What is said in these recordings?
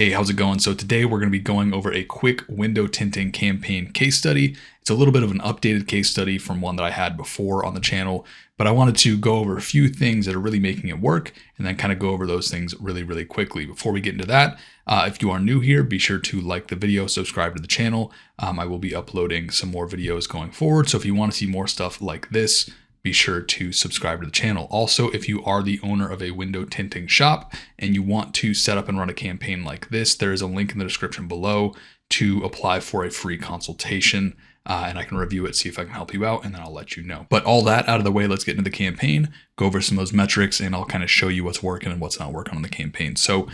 Hey, how's it going? So today we're going to be going over a quick window tinting campaign case study. It's a little bit of an updated case study from one that I had before on the channel, but I wanted to go over a few things that are really making it work and then kind of go over those things really quickly. Before we get into that, if you are new here, be sure to like the video, subscribe to the channel. I will be uploading some more videos going forward. So if you want to see more stuff like this, be sure to subscribe to the channel. Also, if you are the owner of a window tinting shop and you want to set up and run a campaign like this, there is a link in the description below to apply for a free consultation, and I can review it, see if I can help you out, and then I'll let you know. But all that out of the way, let's get into the campaign, go over some of those metrics, and I'll kind of show you what's working and what's not working on the campaign. So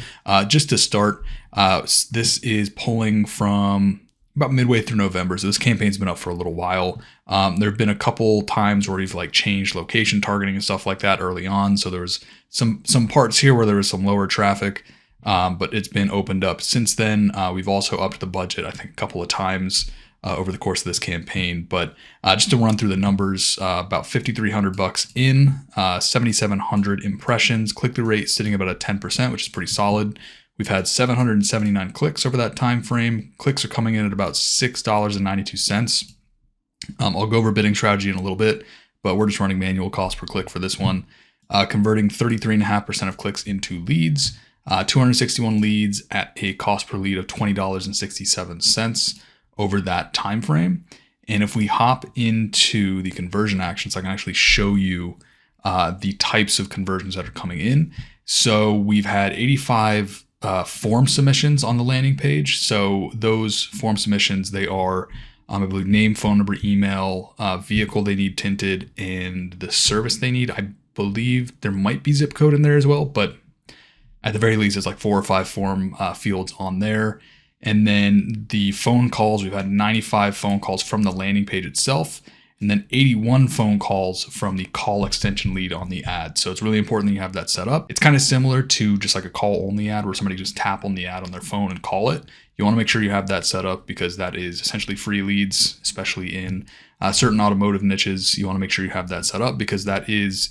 just to start, this is pulling from about midway through November. So this campaign's been up for a little while. There have been a couple times where we've like changed location targeting and stuff like that early on. So there was some parts here where there was some lower traffic, but it's been opened up since then. We've also upped the budget, I think, a couple of times over the course of this campaign. But just to run through the numbers, about $5,300 in, 7,700 impressions, click-through rate sitting about at 10%, which is pretty solid. We've had 779 clicks over that time frame. Clicks are coming in at about $6.92. I'll go over bidding strategy in a little bit, but we're just running manual cost per click for this one. Converting 33.5% of clicks into leads, 261 leads at a cost per lead of $20.67 over that time frame. And if we hop into the conversion actions, I can actually show you the types of conversions that are coming in. So we've had 85 form submissions on the landing page. So those form submissions, they are, I believe, name, phone number, email, vehicle they need tinted, and the service they need. I believe there might be zip code in there as well, but at the very least, it's like 4 or 5 form fields on there. And then the phone calls, we've had 95 phone calls from the landing page itself, and then 81 phone calls from the call extension lead on the ad. So it's really important that you have that set up. It's kind of similar to just like a call only ad where somebody just tap on the ad on their phone and call it. You want to make sure you have that set up because that is essentially free leads, especially in certain automotive niches. You want to make sure you have that set up because that is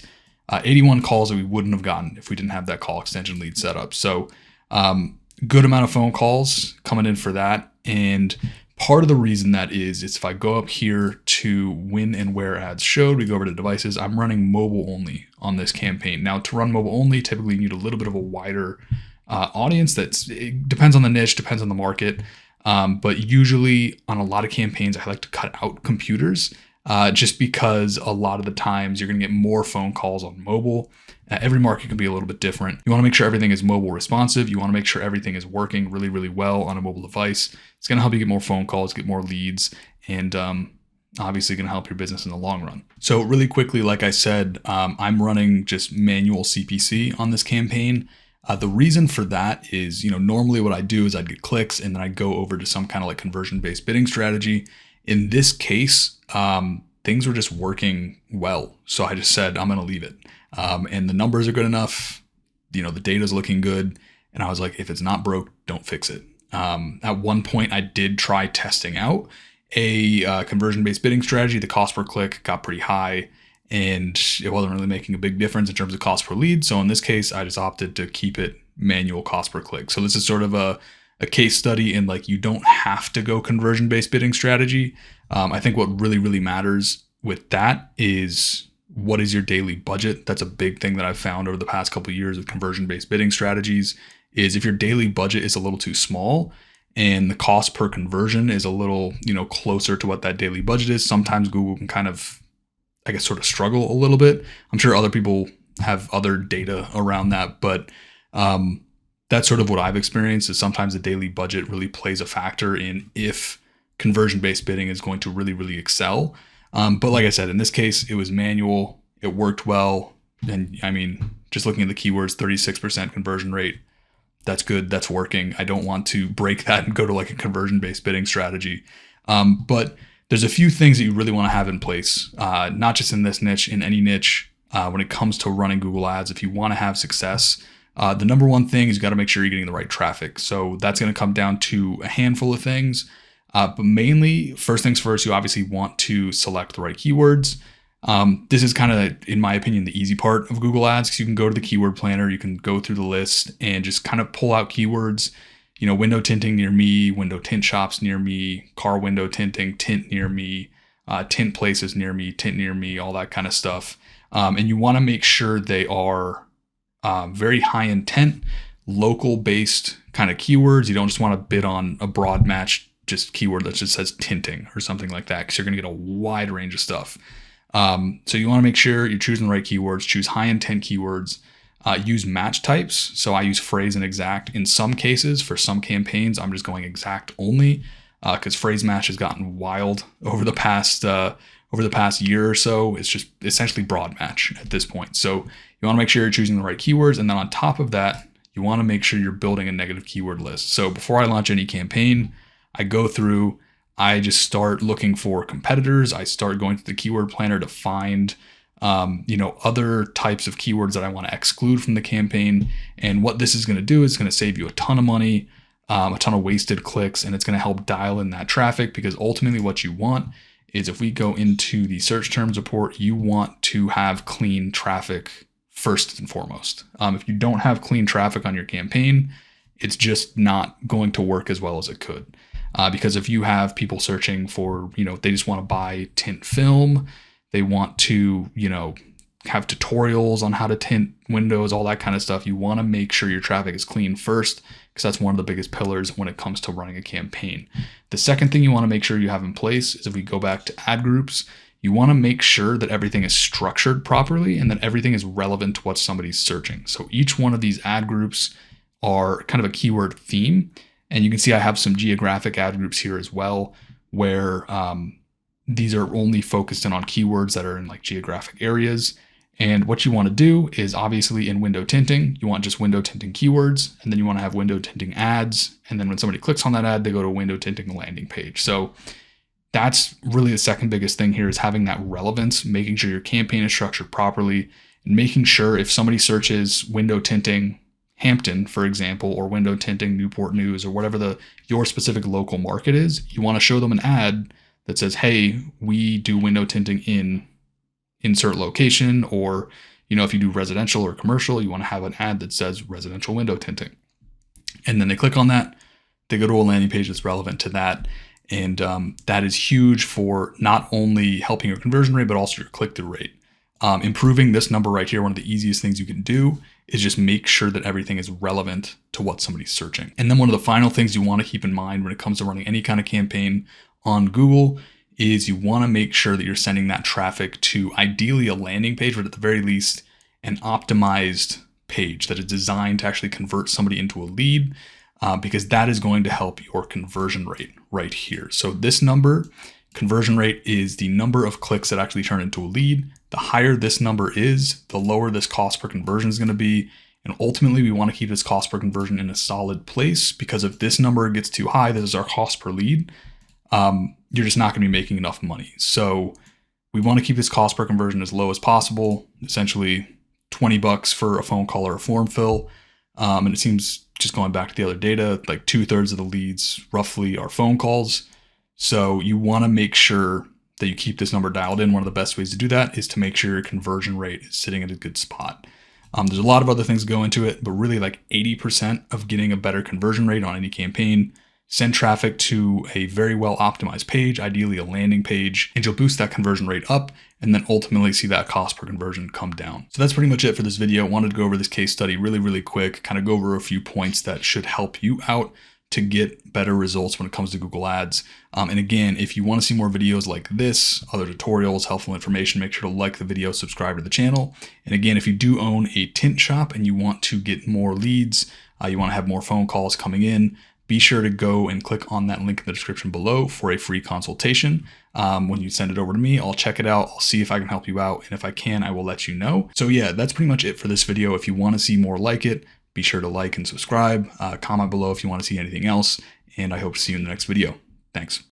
81 calls that we wouldn't have gotten if we didn't have that call extension lead set up. So good amount of phone calls coming in for that. And part of the reason that is if I go up here to when and where ads showed, we go over to devices, I'm running mobile only on this campaign. Now to run mobile only, typically you need a little bit of a wider audience. It depends on the niche, depends on the market. But usually on a lot of campaigns, I like to cut out computers just because a lot of the times you're going to get more phone calls on mobile. Every market can be a little bit different. You want to make sure everything is mobile responsive. You want to make sure everything is working really well on a mobile device. It's going to help you get more phone calls, get more leads, and obviously going to help your business in the long run. So really quickly, like I said, I'm running just manual CPC on this campaign. The reason for that is, normally what I do is I'd get clicks and then I'd go over to some kind of like conversion-based bidding strategy. In this case, things were just working well. So I just said, I'm going to leave it. And the numbers are good enough. The data is looking good. And I was like, if it's not broke, don't fix it. At one point, I did try testing out a conversion-based bidding strategy. The cost per click got pretty high and it wasn't really making a big difference in terms of cost per lead. So in this case, I just opted to keep it manual cost per click. So this is sort of a case study in like, you don't have to go conversion-based bidding strategy. I think what really matters with that is what is your daily budget. That's a big thing that I've found over the past couple of years of conversion-based bidding strategies is if your daily budget is a little too small and the cost per conversion is a little, closer to what that daily budget is, sometimes Google can kind of, I guess, sort of struggle a little bit. I'm sure other people have other data around that, but that's sort of what I've experienced is sometimes the daily budget really plays a factor in if conversion-based bidding is going to really excel. But like I said, in this case, it was manual. It worked well. And I mean, just looking at the keywords, 36% conversion rate. That's good. That's working. I don't want to break that and go to like a conversion-based bidding strategy. But there's a few things that you really want to have in place, not just in this niche, in any niche, when it comes to running Google Ads. If you want to have success, the number one thing is you got to make sure you're getting the right traffic. So that's going to come down to a handful of things. But mainly, first things first, you obviously want to select the right keywords. This is kind of, in my opinion, the easy part of Google Ads because you can go to the keyword planner, you can go through the list and just kind of pull out keywords. window tinting near me, window tint shops near me, car window tinting, tint near me, tint places near me, tint near me, all that kind of stuff. And you want to make sure they are very high intent, local based kind of keywords. You don't just want to bid on a broad match just keyword that just says tinting or something like that, because you're going to get a wide range of stuff. So you want to make sure you're choosing the right keywords, choose high intent keywords, use match types. So I use phrase and exact in some cases. For some campaigns, I'm just going exact only, because phrase match has gotten wild over the past year or so. It's just essentially broad match at this point. So you want to make sure you're choosing the right keywords. And then on top of that, you want to make sure you're building a negative keyword list. So before I launch any campaign, I go through, I just start looking for competitors. I start going through the keyword planner to find, other types of keywords that I want to exclude from the campaign. And what this is going to do is going to save you a ton of money, a ton of wasted clicks, and it's going to help dial in that traffic, because ultimately what you want is, if we go into the search terms report, you want to have clean traffic first and foremost. If you don't have clean traffic on your campaign, it's just not going to work as well as it could. Because if you have people searching for, they just want to buy tint film, they want to, have tutorials on how to tint windows, all that kind of stuff. You want to make sure your traffic is clean first, because that's one of the biggest pillars when it comes to running a campaign. The second thing you want to make sure you have in place is, if we go back to ad groups, you want to make sure that everything is structured properly and that everything is relevant to what somebody's searching. So each one of these ad groups are kind of a keyword theme. And you can see I have some geographic ad groups here as well, where these are only focused in on keywords that are in like geographic areas. And what you want to do is, obviously in window tinting, you want just window tinting keywords, and then you want to have window tinting ads. And then when somebody clicks on that ad, they go to a window tinting landing page. So that's really the second biggest thing here, is having that relevance, making sure your campaign is structured properly, and making sure if somebody searches window tinting Hampton, for example, or window tinting Newport News, or whatever your specific local market is, you want to show them an ad that says, hey, we do window tinting in insert location. Or, if you do residential or commercial, you want to have an ad that says residential window tinting. And then they click on that, they go to a landing page that's relevant to that. And that is huge for not only helping your conversion rate, but also your click-through rate. Improving this number right here, one of the easiest things you can do is just make sure that everything is relevant to what somebody's searching. And then one of the final things you want to keep in mind when it comes to running any kind of campaign on Google is you want to make sure that you're sending that traffic to ideally a landing page, but at the very least an optimized page that is designed to actually convert somebody into a lead, because that is going to help your conversion rate right here. So this number, conversion rate, is the number of clicks that actually turn into a lead. The higher this number is, the lower this cost per conversion is going to be. And ultimately, we want to keep this cost per conversion in a solid place, because if this number gets too high, this is our cost per lead, you're just not going to be making enough money. So we want to keep this cost per conversion as low as possible, essentially $20 for a phone call or a form fill. And it seems, just going back to the other data, like 2/3 of the leads roughly are phone calls. So you want to make sure that you keep this number dialed in. One of the best ways to do that is to make sure your conversion rate is sitting at a good spot. There's a lot of other things that go into it, but really like 80% of getting a better conversion rate on any campaign, send traffic to a very well optimized page, ideally a landing page, and you'll boost that conversion rate up, and then ultimately see that cost per conversion come down. So that's pretty much it for this video. I wanted to go over this case study really quick, kind of go over a few points that should help you out to get better results when it comes to Google Ads. And again, if you want to see more videos like this, other tutorials, helpful information, make sure to like the video, subscribe to the channel. And again, if you do own a tint shop and you want to get more leads, you want to have more phone calls coming in, be sure to go and click on that link in the description below for a free consultation. When you send it over to me, I'll check it out. I'll see if I can help you out. And if I can, I will let you know. So yeah, that's pretty much it for this video. If you want to see more like it, be sure to like and subscribe. Comment below if you want to see anything else. And I hope to see you in the next video. Thanks.